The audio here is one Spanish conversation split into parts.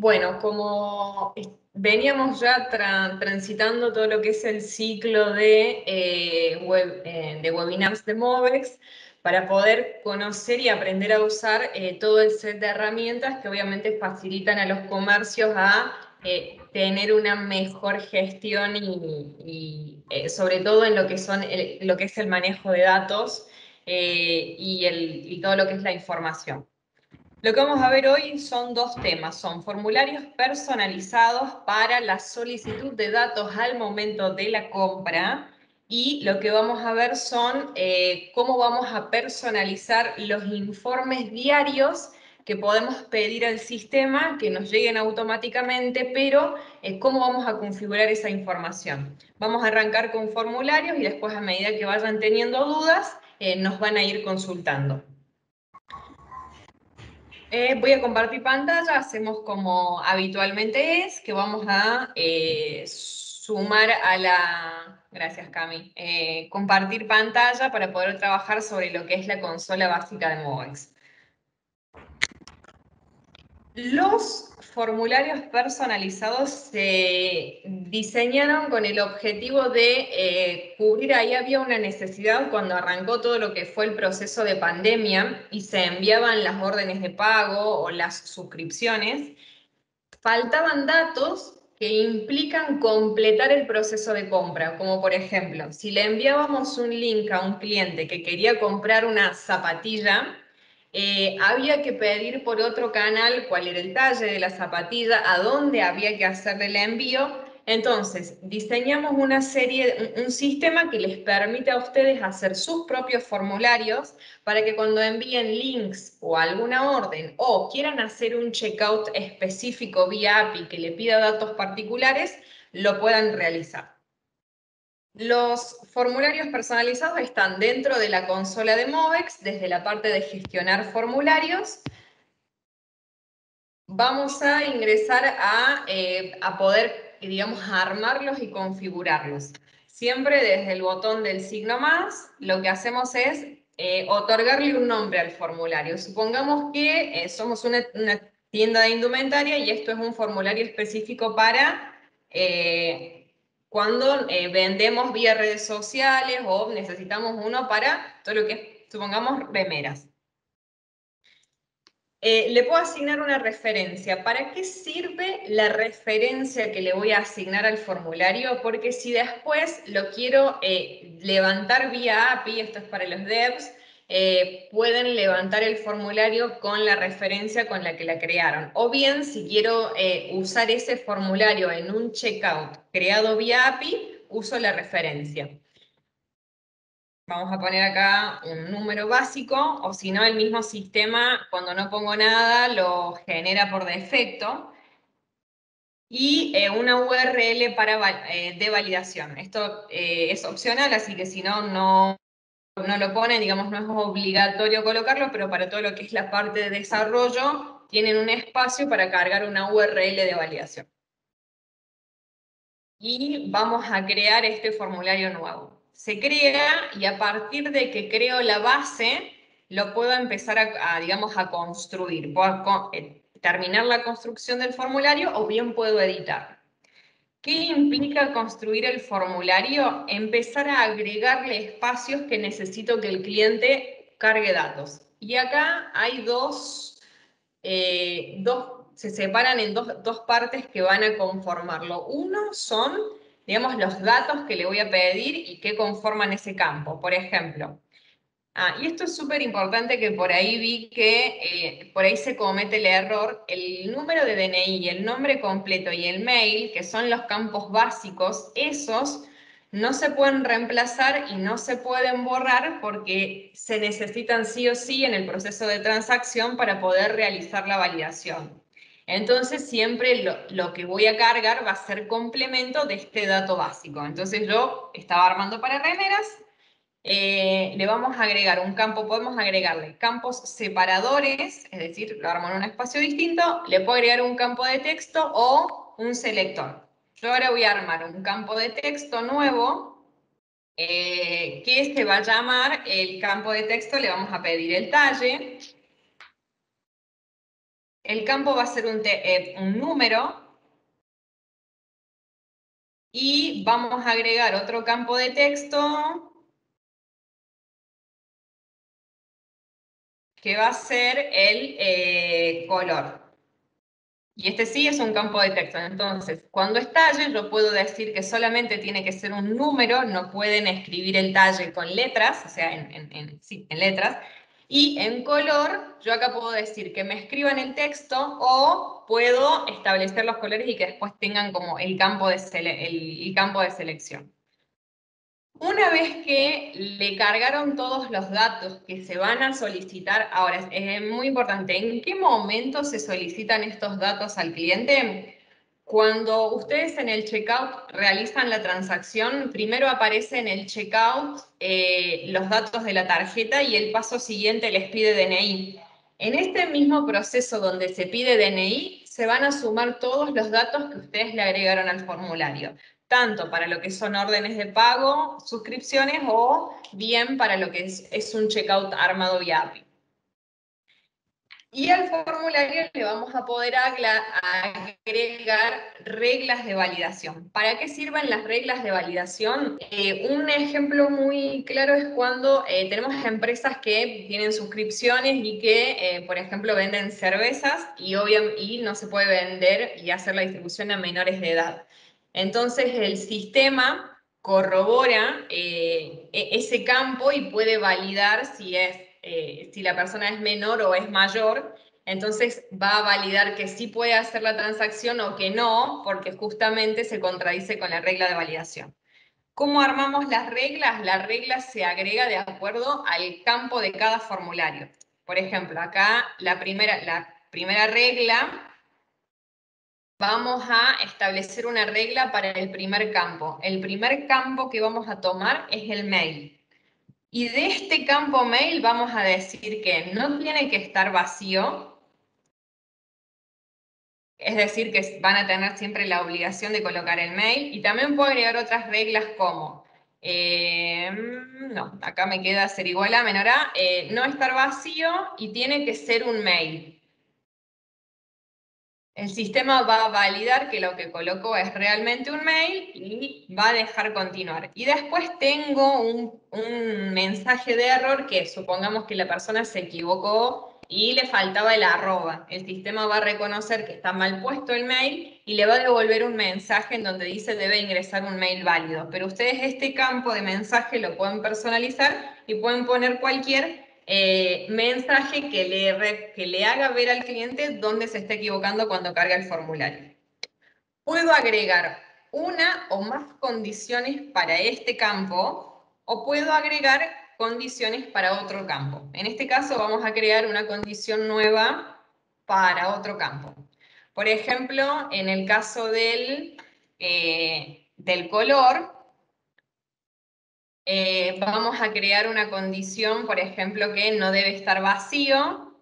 Bueno, como veníamos ya transitando todo lo que es el ciclo de webinars de Movex, para poder conocer y aprender a usar todo el set de herramientas que obviamente facilitan a los comercios a tener una mejor gestión y sobre todo en lo que lo que es el manejo de datos y todo lo que es la información. Lo que vamos a ver hoy son dos temas, son formularios personalizados para la solicitud de datos al momento de la compra y lo que vamos a ver son cómo vamos a personalizar los informes diarios que podemos pedir al sistema que nos lleguen automáticamente, pero cómo vamos a configurar esa información. Vamos a arrancar con formularios y después a medida que vayan teniendo dudas nos van a ir consultando. Voy a compartir pantalla, hacemos como habitualmente es, que vamos a sumar a la... Gracias, Cami. Compartir pantalla para poder trabajar sobre lo que es la consola básica de Movex. Los formularios personalizados se diseñaron con el objetivo de cubrir, ahí había una necesidad cuando arrancó todo lo que fue el proceso de pandemia y se enviaban las órdenes de pago o las suscripciones, faltaban datos que implican completar el proceso de compra, como por ejemplo, si le enviábamos un link a un cliente que quería comprar una zapatilla, había que pedir por otro canal cuál era el talle de la zapatilla, a dónde había que hacerle el envío. Entonces, diseñamos un sistema que les permite a ustedes hacer sus propios formularios para que cuando envíen links o alguna orden o quieran hacer un checkout específico vía API que le pida datos particulares, lo puedan realizar. Los formularios personalizados están dentro de la consola de Movex, desde la parte de gestionar formularios. Vamos a ingresar a poder, digamos, armarlos y configurarlos. Siempre desde el botón del signo más, lo que hacemos es otorgarle un nombre al formulario. Supongamos que somos una tienda de indumentaria y esto es un formulario específico para cuando vendemos vía redes sociales o necesitamos uno para todo lo que es, supongamos, remeras. Le puedo asignar una referencia. ¿Para qué sirve la referencia que le voy a asignar al formulario? Porque si después lo quiero levantar vía API, esto es para los devs, pueden levantar el formulario con la referencia con la que la crearon. O bien, si quiero usar ese formulario en un checkout creado vía API, uso la referencia. Vamos a poner acá un número básico, o si no, el mismo sistema, cuando no pongo nada, lo genera por defecto. Y una URL de validación. Esto es opcional, así que si no lo ponen, digamos, no es obligatorio colocarlo, pero para todo lo que es la parte de desarrollo, tienen un espacio para cargar una URL de validación. Y vamos a crear este formulario nuevo. Se crea y a partir de que creo la base, lo puedo empezar digamos, a construir. Puedo terminar la construcción del formulario o bien puedo editar. ¿Qué implica construir el formulario? Empezar a agregarle espacios que necesito que el cliente cargue datos. Y acá hay se separan en dos partes que van a conformarlo. Uno son, digamos, los datos que le voy a pedir y que conforman ese campo. Por ejemplo, y esto es súper importante que por ahí vi que por ahí se comete el error, el número de DNI, el nombre completo y el mail, que son los campos básicos, esos no se pueden reemplazar y no se pueden borrar porque se necesitan sí o sí en el proceso de transacción para poder realizar la validación. Entonces siempre lo que voy a cargar va a ser complemento de este dato básico. Entonces yo estaba armando para remeras. Le vamos a agregar un campo, podemos agregarle campos separadores, es decir, lo armo en un espacio distinto, le puedo agregar un campo de texto o un selector. Yo ahora voy a armar un campo de texto nuevo que se va a llamar el campo de texto, le vamos a pedir el talle. El campo va a ser un número y vamos a agregar otro campo de texto que va a ser el color. Y este sí es un campo de texto. Entonces, cuando es talle, yo puedo decir que solamente tiene que ser un número, no pueden escribir el talle con letras, o sea, sí, en letras. Y en color, yo acá puedo decir que me escriban el texto o puedo establecer los colores y que después tengan como el campo el campo de selección. Una vez que le cargaron todos los datos que se van a solicitar, ahora es muy importante, ¿en qué momento se solicitan estos datos al cliente? Cuando ustedes en el checkout realizan la transacción, primero aparece en el checkout los datos de la tarjeta y el paso siguiente les pide DNI. En este mismo proceso donde se pide DNI, se van a sumar todos los datos que ustedes le agregaron al formulario, tanto para lo que son órdenes de pago, suscripciones o bien para lo que es un checkout armado vía API. Y al formulario le vamos a poder agregar reglas de validación. ¿Para qué sirven las reglas de validación? Un ejemplo muy claro es cuando tenemos empresas que tienen suscripciones y que, por ejemplo, venden cervezas y no se puede vender y hacer la distribución a menores de edad. Entonces el sistema corrobora ese campo y puede validar si la persona es menor o es mayor, entonces va a validar que sí puede hacer la transacción o que no, porque justamente se contradice con la regla de validación. ¿Cómo armamos las reglas? La regla se agrega de acuerdo al campo de cada formulario. Por ejemplo, acá la primera regla, vamos a establecer una regla para el primer campo. El primer campo que vamos a tomar es el mail. Y de este campo mail vamos a decir que no tiene que estar vacío, es decir, que van a tener siempre la obligación de colocar el mail. Y también puedo agregar otras reglas como, no, acá me queda ser igual a menor a, no estar vacío y tiene que ser un mail. El sistema va a validar que lo que colocó es realmente un mail y va a dejar continuar. Y después tengo un mensaje de error que supongamos que la persona se equivocó y le faltaba el arroba. El sistema va a reconocer que está mal puesto el mail y le va a devolver un mensaje en donde dice debe ingresar un mail válido. Pero ustedes este campo de mensaje lo pueden personalizar y pueden poner cualquier mensaje que le haga ver al cliente dónde se está equivocando cuando carga el formulario. Puedo agregar una o más condiciones para este campo o puedo agregar condiciones para otro campo. En este caso vamos a crear una condición nueva para otro campo. Por ejemplo, en el caso del color, vamos a crear una condición, por ejemplo, que no debe estar vacío.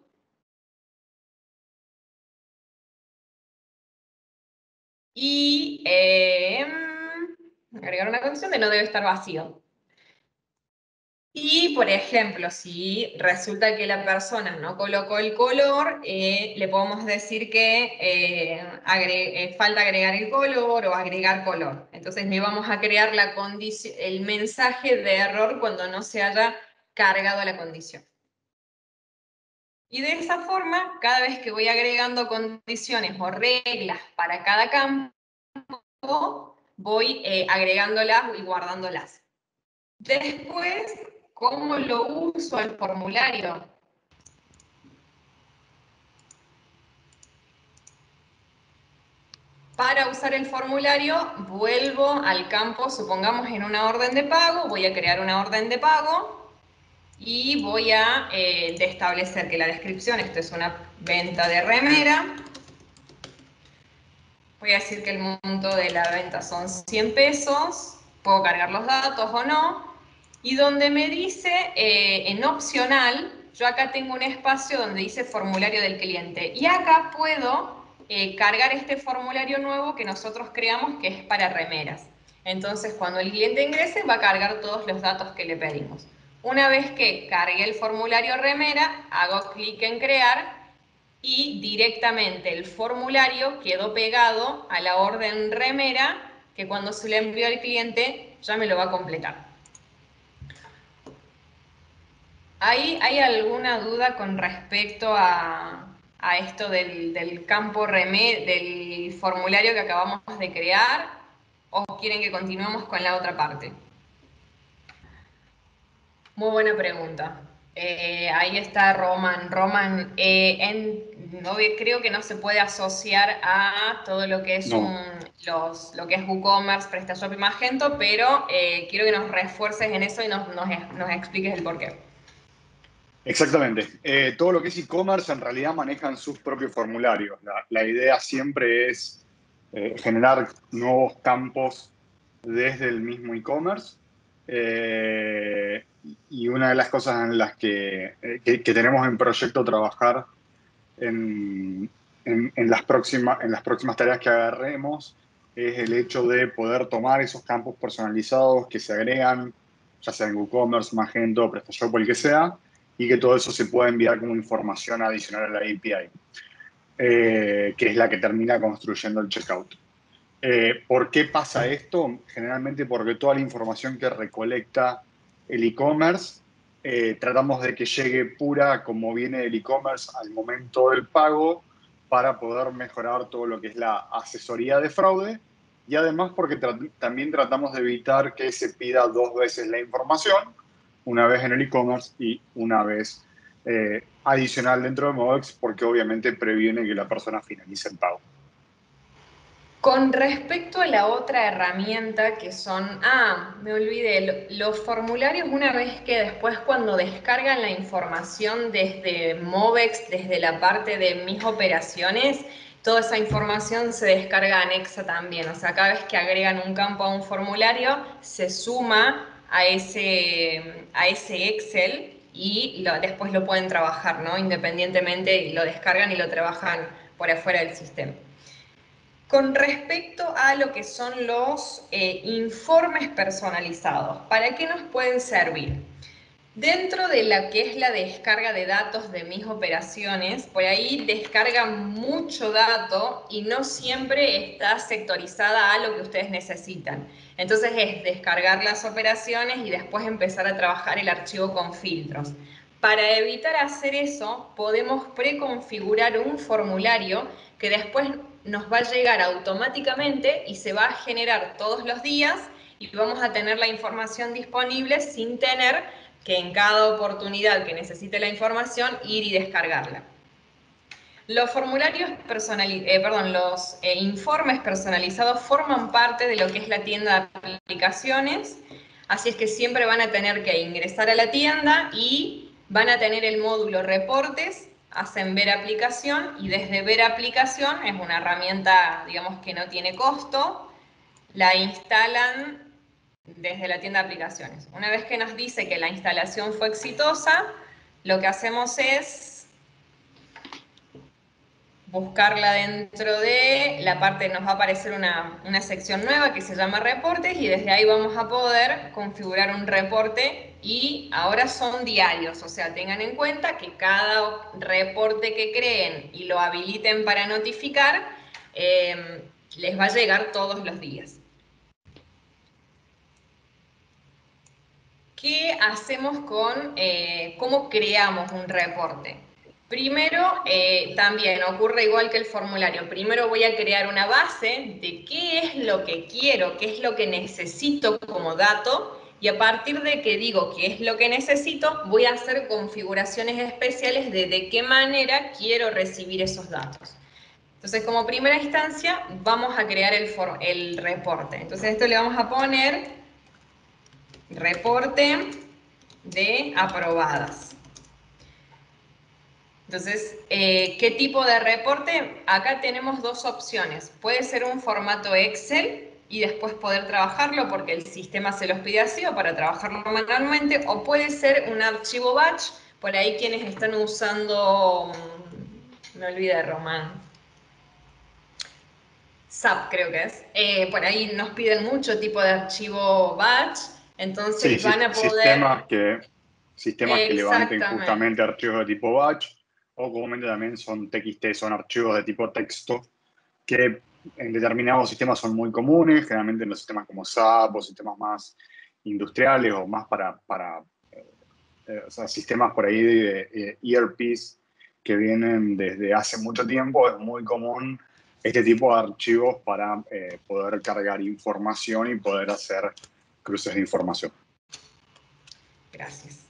Y agregar una condición de no debe estar vacío. Y, por ejemplo, si resulta que la persona no colocó el color, le podemos decir que falta agregar el color o agregar color. Entonces, no vamos a crear el mensaje de error cuando no se haya cargado la condición. Y de esa forma, cada vez que voy agregando condiciones o reglas para cada campo, voy agregándolas y guardándolas. Después, ¿cómo lo uso el formulario? Para usar el formulario, vuelvo al campo, supongamos en una orden de pago, voy a crear una orden de pago y voy a establecer que la descripción, esto es una venta de remera, voy a decir que el monto de la venta son 100 pesos, puedo cargar los datos o no, y donde me dice en opcional, yo acá tengo un espacio donde dice formulario del cliente, y acá puedo cargar este formulario nuevo que nosotros creamos que es para remeras. Entonces, cuando el cliente ingrese, va a cargar todos los datos que le pedimos. Una vez que cargué el formulario remera, hago clic en crear y directamente el formulario quedó pegado a la orden remera que cuando se le envió al cliente ya me lo va a completar. ¿Hay alguna duda con respecto a esto del campo del formulario que acabamos de crear? ¿O quieren que continuemos con la otra parte? Muy buena pregunta. Ahí está Roman. Roman, creo que no se puede asociar a todo lo que es No, lo que es WooCommerce, PrestaShop y Magento, pero quiero que nos refuerces en eso y nos expliques el porqué. exactamente. Todo lo que es e-commerce en realidad manejan sus propios formularios. La idea siempre es generar nuevos campos desde el mismo e-commerce. Y una de las cosas en las que tenemos en proyecto trabajar en en las próximas tareas que agarremos es el hecho de poder tomar esos campos personalizados que se agregan, ya sea en WooCommerce, Magento, PrestaShop o el que sea, y que todo eso se pueda enviar como información adicional a la API, que es la que termina construyendo el checkout. ¿Por qué pasa esto? Generalmente porque toda la información que recolecta el e-commerce tratamos de que llegue pura como viene del e-commerce al momento del pago para poder mejorar todo lo que es la asesoría de fraude y además porque también tratamos de evitar que se pida dos veces la información, una vez en el e-commerce y una vez adicional dentro de Movex porque obviamente previene que la persona finalice el pago. Con respecto a la otra herramienta que son, me olvidé, los formularios una vez que después cuando descargan la información desde Movex, desde la parte de mis operaciones, toda esa información se descarga anexa también. O sea, cada vez que agregan un campo a un formulario, se suma a ese Excel y después lo pueden trabajar, ¿no? Independientemente, lo descargan y lo trabajan por afuera del sistema. Con respecto a lo que son los informes personalizados, ¿para qué nos pueden servir? Dentro de la que es la descarga de datos de mis operaciones, por ahí descargan mucho dato y no siempre está sectorizada a lo que ustedes necesitan. Entonces es descargar las operaciones y después empezar a trabajar el archivo con filtros. Para evitar hacer eso, podemos preconfigurar un formulario que después nos va a llegar automáticamente y se va a generar todos los días y vamos a tener la información disponible sin tener que en cada oportunidad que necesite la información ir y descargarla. Los formularios los informes personalizados forman parte de lo que es la tienda de aplicaciones, así es que siempre van a tener que ingresar a la tienda y van a tener el módulo reportes, hacen ver aplicación y desde ver aplicación es una herramienta, digamos, que no tiene costo, la instalan desde la tienda de aplicaciones. Una vez que nos dice que la instalación fue exitosa, lo que hacemos es buscarla dentro de la parte, nos va a aparecer una sección nueva que se llama reportes y desde ahí vamos a poder configurar un reporte y ahora son diarios, o sea, tengan en cuenta que cada reporte que creen y lo habiliten para notificar, les va a llegar todos los días. ¿Qué hacemos cómo creamos un reporte? Primero, también ocurre igual que el formulario. Primero voy a crear una base de qué es lo que quiero, qué es lo que necesito como dato y a partir de que digo qué es lo que necesito, voy a hacer configuraciones especiales de qué manera quiero recibir esos datos. Entonces, como primera instancia, vamos a crear el reporte. Entonces, esto le vamos a poner reporte de aprobadas. Entonces, ¿qué tipo de reporte? Acá tenemos dos opciones. Puede ser un formato Excel y después poder trabajarlo porque el sistema se los pide así o para trabajarlo manualmente, o puede ser un archivo batch, por ahí quienes están usando, me olvidé, Román, SAP creo que es, por ahí nos piden mucho tipo de archivo batch, Sí, entonces van a poder, sistemas que levanten exactamente. justamente archivos de tipo batch. o comúnmente también son TXT, son archivos de tipo texto, que en determinados sistemas son muy comunes, generalmente en los sistemas como SAP o sistemas más industriales o más o sea, sistemas por ahí de ERPs que vienen desde hace mucho tiempo. Es muy común este tipo de archivos para poder cargar información y poder hacer cruces de información. Gracias.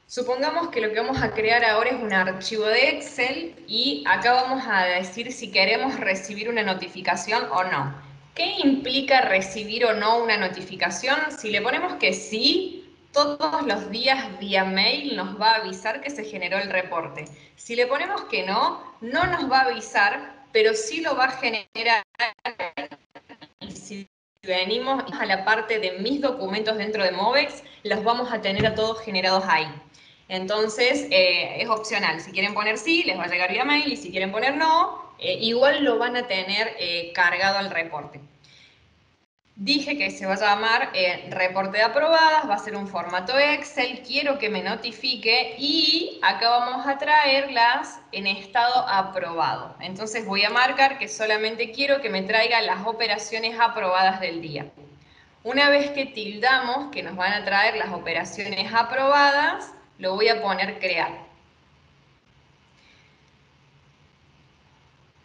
Supongamos que lo que vamos a crear ahora es un archivo de Excel y acá vamos a decir si queremos recibir una notificación o no. ¿Qué implica recibir o no una notificación? Si le ponemos que sí, todos los días vía mail nos va a avisar que se generó el reporte. Si le ponemos que no, no nos va a avisar, pero sí lo va a generar. Y si venimos a la parte de mis documentos dentro de Movex, los vamos a tener a todos generados ahí. Entonces, es opcional. Si quieren poner sí, les va a llegar vía mail, y si quieren poner no, igual lo van a tener cargado al reporte. Dije que se va a llamar reporte de aprobadas, va a ser un formato Excel, quiero que me notifique y acá vamos a traerlas en estado aprobado. Entonces voy a marcar que solamente quiero que me traiga las operaciones aprobadas del día. Una vez que tildamos que nos van a traer las operaciones aprobadas, lo voy a poner crear.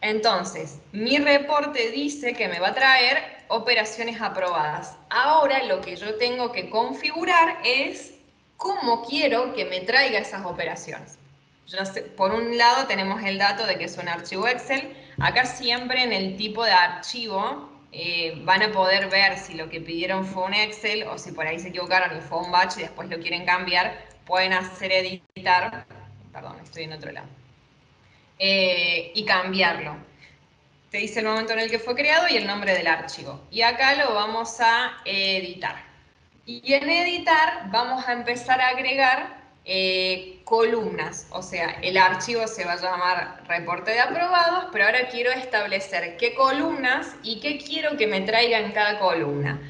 Entonces, mi reporte dice que me va a traer operaciones aprobadas. Ahora lo que yo tengo que configurar es cómo quiero que me traiga esas operaciones. Por un lado tenemos el dato de que es un archivo Excel. Acá siempre en el tipo de archivo van a poder ver si lo que pidieron fue un Excel o si por ahí se equivocaron y fue un batch y después lo quieren cambiar. Pueden hacer editar. Perdón, estoy en otro lado. Y cambiarlo. Te dice el momento en el que fue creado y el nombre del archivo. Y acá lo vamos a editar. Y en editar vamos a empezar a agregar columnas. O sea, el archivo se va a llamar reporte de aprobados, pero ahora quiero establecer qué columnas y qué quiero que me traiga en cada columna.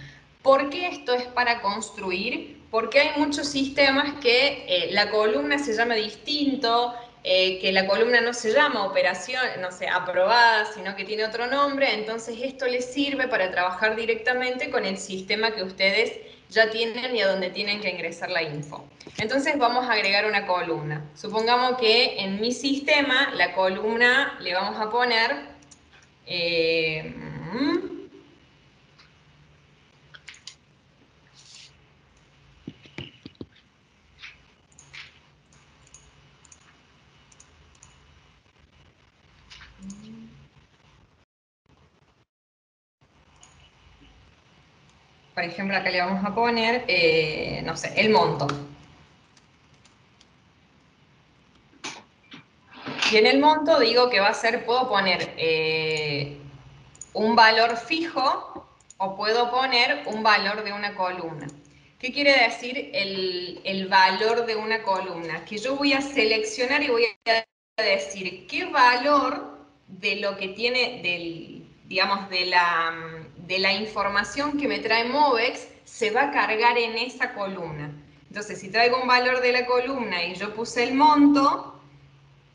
¿Por qué esto es para construir? Porque hay muchos sistemas que la columna se llama distinto, que la columna no se llama operación, no sé, aprobada, sino que tiene otro nombre. Entonces esto les sirve para trabajar directamente con el sistema que ustedes ya tienen y a donde tienen que ingresar la info. Entonces vamos a agregar una columna. Supongamos que en mi sistema la columna le vamos a poner por ejemplo, acá le vamos a poner, no sé, el monto. Y en el monto digo que va a ser, puedo poner un valor fijo o puedo poner un valor de una columna. ¿Qué quiere decir el valor de una columna? Que yo voy a seleccionar y voy a decir qué valor de lo que tiene, digamos, de la información que me trae Movex se va a cargar en esa columna. Entonces, si traigo un valor de la columna y yo puse el monto,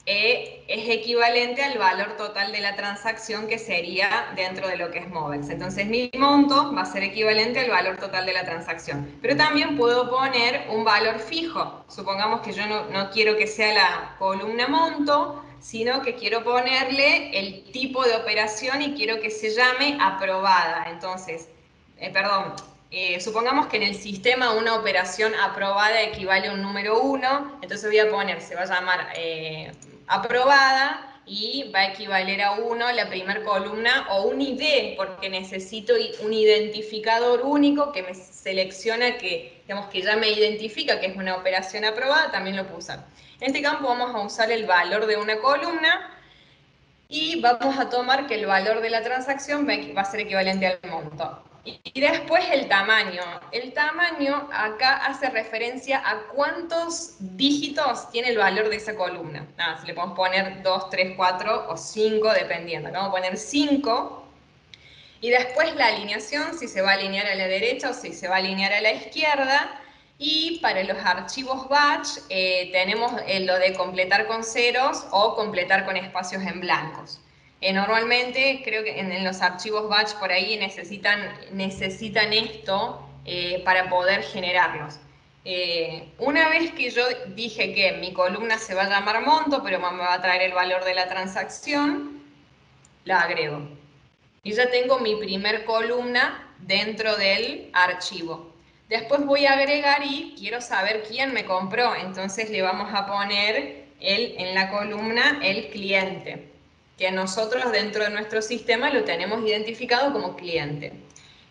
es equivalente al valor total de la transacción que sería dentro de lo que es Movex. Entonces mi monto va a ser equivalente al valor total de la transacción. Pero también puedo poner un valor fijo. Supongamos que yo no quiero que sea la columna monto, sino que quiero ponerle el tipo de operación y quiero que se llame aprobada. Entonces, supongamos que en el sistema una operación aprobada equivale a un número 1, entonces voy a poner, se va a llamar aprobada y va a equivaler a 1 la primera columna o un ID, porque necesito un identificador único que me selecciona, que, digamos, que ya me identifica que es una operación aprobada, también lo puedo usar. En este campo vamos a usar el valor de una columna y vamos a tomar que el valor de la transacción va a ser equivalente al monto. Y después el tamaño. El tamaño acá hace referencia a cuántos dígitos tiene el valor de esa columna. Si le podemos poner 2, 3, 4 o 5, dependiendo. Acá vamos a poner 5. Y después la alineación, si se va a alinear a la derecha o si se va a alinear a la izquierda. Y para los archivos batch tenemos lo de completar con ceros o completar con espacios en blancos. Normalmente creo que en los archivos batch por ahí necesitan esto para poder generarlos. Una vez que yo dije que mi columna se va a llamar monto, pero me va a traer el valor de la transacción, la agrego. Y ya tengo mi primer columna dentro del archivo. Después voy a agregar y quiero saber quién me compró. Entonces le vamos a poner en la columna el cliente, que nosotros dentro de nuestro sistema lo tenemos identificado como cliente.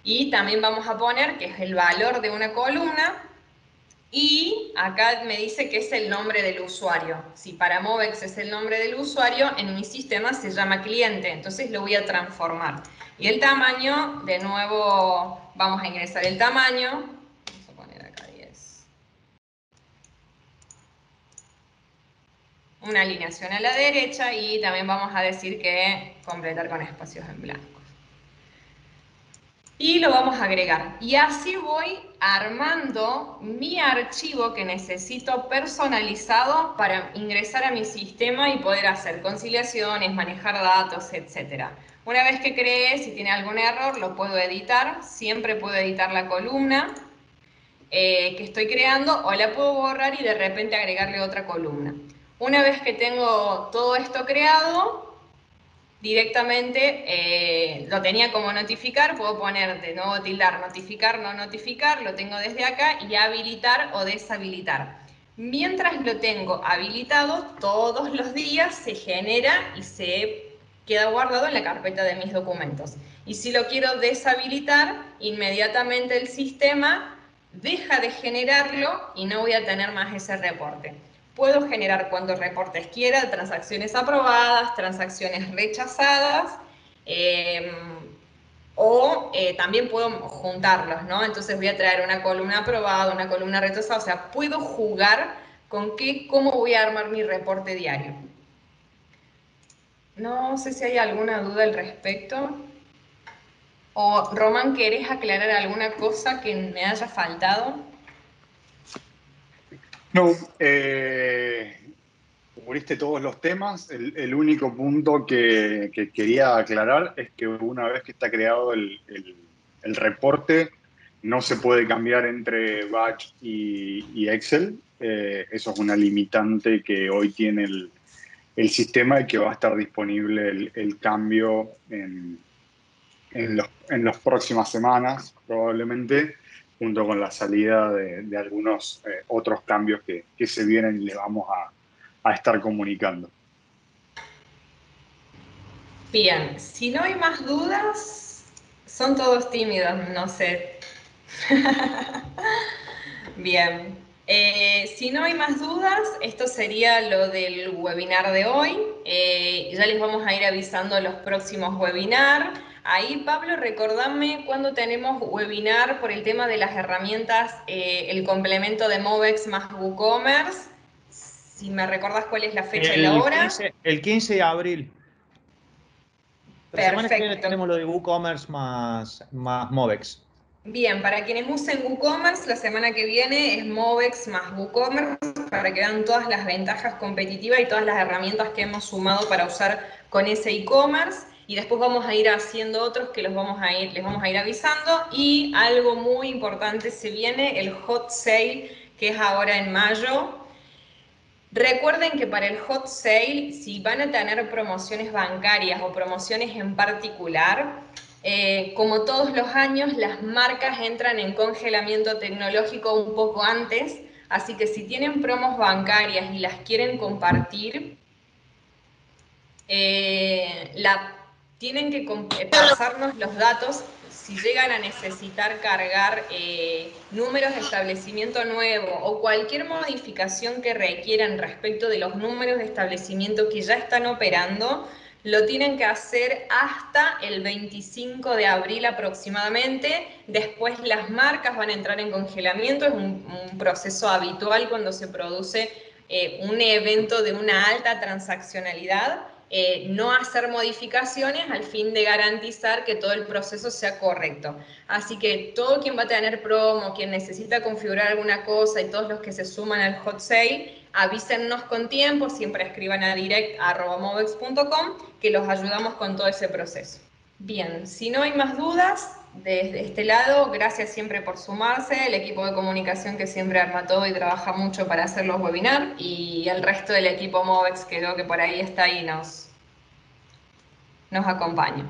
Y también vamos a poner que es el valor de una columna. Y acá me dice que es el nombre del usuario. Si para Movex es el nombre del usuario, en mi sistema se llama cliente, entonces lo voy a transformar. Y el tamaño, de nuevo vamos a ingresar el tamaño. Vamos a poner acá 10. Una alineación a la derecha y también vamos a decir que completar con espacios en blanco. Y lo vamos a agregar. Y así voy armando mi archivo que necesito personalizado para ingresar a mi sistema y poder hacer conciliaciones, manejar datos, etc. Una vez que creé, si tiene algún error, lo puedo editar. Siempre puedo editar la columna que estoy creando o la puedo borrar y de repente agregarle otra columna. Una vez que tengo todo esto creado, directamente lo tenía como notificar, puedo poner de nuevo tildar, notificar, no notificar, lo tengo desde acá y habilitar o deshabilitar. Mientras lo tengo habilitado, todos los días se genera y se queda guardado en la carpeta de mis documentos. Y si lo quiero deshabilitar, inmediatamente el sistema deja de generarlo y no voy a tener más ese reporte. Puedo generar cuantos reportes quiera, transacciones aprobadas, transacciones rechazadas, también puedo juntarlos, ¿no? Entonces voy a traer una columna aprobada, una columna rechazada, o sea, puedo jugar con cómo voy a armar mi reporte diario. No sé si hay alguna duda al respecto. O, Román, ¿querés aclarar alguna cosa que me haya faltado? No, cubriste todos los temas. El único punto que quería aclarar es que una vez que está creado el reporte, no se puede cambiar entre Batch y Excel. Eso es una limitante que hoy tiene el sistema y que va a estar disponible el cambio en las próximas semanas, probablemente, junto con la salida de algunos otros cambios que se vienen y le vamos a estar comunicando. Bien, si no hay más dudas, son todos tímidos, no sé. Bien, si no hay más dudas, esto sería lo del webinar de hoy. Ya les vamos a ir avisando los próximos webinars. Ahí, Pablo, recordame cuándo tenemos webinar por el tema de las herramientas, el complemento de Movex más WooCommerce. Si me recordás cuál es la fecha y la hora. El 15 de abril. La semana que viene Perfecto. tenemos lo de WooCommerce más Movex. Bien, para quienes usen WooCommerce, la semana que viene es Movex más WooCommerce para que vean todas las ventajas competitivas y todas las herramientas que hemos sumado para usar con ese e-commerce. Y después vamos a ir haciendo otros que les vamos a ir avisando. Y algo muy importante se viene, el hot sale, que es ahora en mayo. Recuerden que para el hot sale, si van a tener promociones bancarias o promociones en particular, como todos los años, las marcas entran en congelamiento tecnológico un poco antes, así que si tienen promos bancarias y las quieren compartir, tienen que pasarnos los datos si llegan a necesitar cargar números de establecimiento nuevo o cualquier modificación que requieran respecto de los números de establecimiento que ya están operando, lo tienen que hacer hasta el 25 de abril aproximadamente. Después las marcas van a entrar en congelamiento, es un proceso habitual cuando se produce un evento de una alta transaccionalidad. no hacer modificaciones al fin de garantizar que todo el proceso sea correcto. Así que todo quien va a tener promo, quien necesita configurar alguna cosa y todos los que se suman al hot sale, avísennos con tiempo, siempre escriban a direct@movex.com que los ayudamos con todo ese proceso. Bien, si no hay más dudas, desde este lado, gracias siempre por sumarse, el equipo de comunicación que siempre arma todo y trabaja mucho para hacer los webinars, y el resto del equipo Movex que veo que por ahí está y nos acompaña.